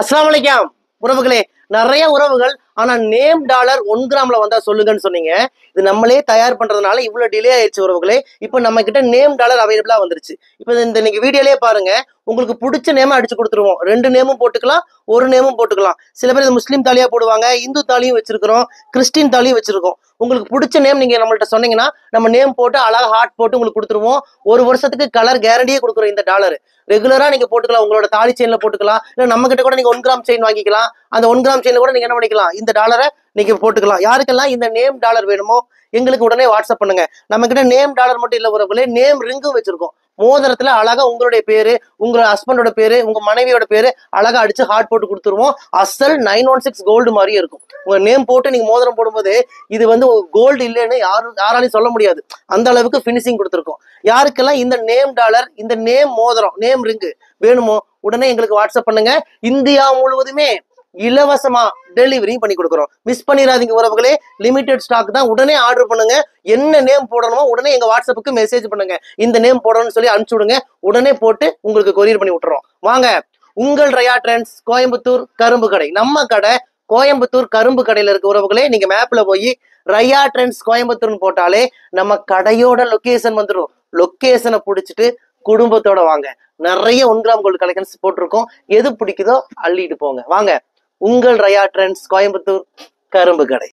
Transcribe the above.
அஸ்ஸலாமு அலைக்கும் உறவுகளே. நிறைய உறவுகள் ஆனா நேம் டாலர் 1 கிராம்ல வந்தா சொல்லுங்கன்னு சொன்னீங்க. இது நம்மளே தயார் பண்றதுனால இவ்வளவு டிலே ஆயிடுச்சு உறவுகளே. இப்போ நம்ம கிட்ட நேம் டாலர் அவைலபிளா வந்துருச்சு. இப்போ இந்த நீங்க வீடியோலயே பாருங்க, உங்களுக்கு பிடிச்ச நேம் அடிச்சு கொடுத்துருவோம். 2 நேமும் போட்டுக்கலாம், 1 நேமும் போட்டுக்கலாம். சில பேர் முஸ்லீம் தாலியா போடுவாங்க, இந்து தாலியும் வச்சிருக்கிறோம், கிறிஸ்டின் தாலியும் வச்சிருக்கோம். உங்களுக்கு பிடிச்ச நேம் நீங்க நம்மள்ட்ட சொன்னீங்கன்னா நம்ம நேம் போட்டு அழகா ஹார்ட் போட்டு உங்களுக்கு கொடுத்துருவோம். 1 வருஷத்துக்கு கலர் கேரண்டியே கொடுக்குறோம். இந்த டாலர் ரெகுலரா நீங்க போட்டுக்கலாம், உங்களோட தாலி செயின்ல போட்டுக்கலாம், இல்ல நம்ம கிட்ட கூட நீங்க 1 கிராம் செயின் வாங்கிக்கலாம். அந்த 1 கிராம் செயின்ல கூட நீங்க என்ன பண்ணிக்கலாம், இந்த டாலரை நீங்க போட்டுக்கலாம். யாருக்கெல்லாம் இந்த நேம் டாலர் வேணுமோ எங்களுக்கு உடனே வாட்ஸ்அப் பண்ணுங்க. நம்ம கிட்ட நேம் டாலர் மட்டும் இல்ல உறவுகளே, நேம் ரிங்கும் வச்சிருக்கோம். மோதிரத்துல அழகா உங்களுடைய பேரு, உங்க ஹஸ்பண்டோட பேரு, உங்க மனைவியோட பேரு அழகா அடிச்சு ஹார்ட் போட்டு கொடுத்துருவோம். அசல் 916 கோல்டு மாதிரியே இருக்கும். உங்க நேம் போட்டு நீங்க மோதிரம் போடும்போது இது கோல்டு இல்லைன்னு யாராலையும் சொல்ல முடியாது. அந்த அளவுக்கு பினிஷிங் கொடுத்துருக்கோம். யாருக்கெல்லாம் இந்த நேம் டாலர், இந்த நேம் மோதிரம், நேம் ரிங்கு வேணுமோ உடனே எங்களுக்கு வாட்ஸ்அப் பண்ணுங்க. இந்தியா முழுவதுமே இலவசமா டெலிவரி பண்ணி கொடுக்குறோம். மிஸ் பண்ணிடாதீங்க உறவுகளே. லிமிடெட் ஸ்டாக் தான். உடனே ஆர்டர் பண்ணுங்க. என்ன நேம் போடணுமோ உடனே எங்க வாட்ஸ்அப்புக்கு மெசேஜ் பண்ணுங்க. இந்த நேம் போடணும்னு சொல்லி அனுப்பிச்சு விடுங்க. உடனே போட்டு உங்களுக்கு கொரியர் பண்ணி விட்டுறோம். வாங்க, உங்கள் ரயா ட்ரெண்ட்ஸ் கோயம்புத்தூர் கரும்பு கடை. நம்ம கடை கோயம்புத்தூர் கரும்பு கடையில இருக்க உறவுகளே. நீங்க மேப்ல போய் ரயா ட்ரெண்ட்ஸ் கோயம்புத்தூர்னு போட்டாலே நம்ம கடையோட லொகேஷன் வந்துடும். லொகேஷனை பிடிச்சிட்டு குடும்பத்தோட வாங்க. நிறைய 1 கிராம் கோல்டு கலெக்ஷன்ஸ் போட்டிருக்கோம். எது பிடிக்குதோ அள்ளிட்டு போங்க. வாங்க, உங்கள் ரயா ட்ரெண்ட்ஸ் கோயம்புத்தூர் கரும்பு கடை.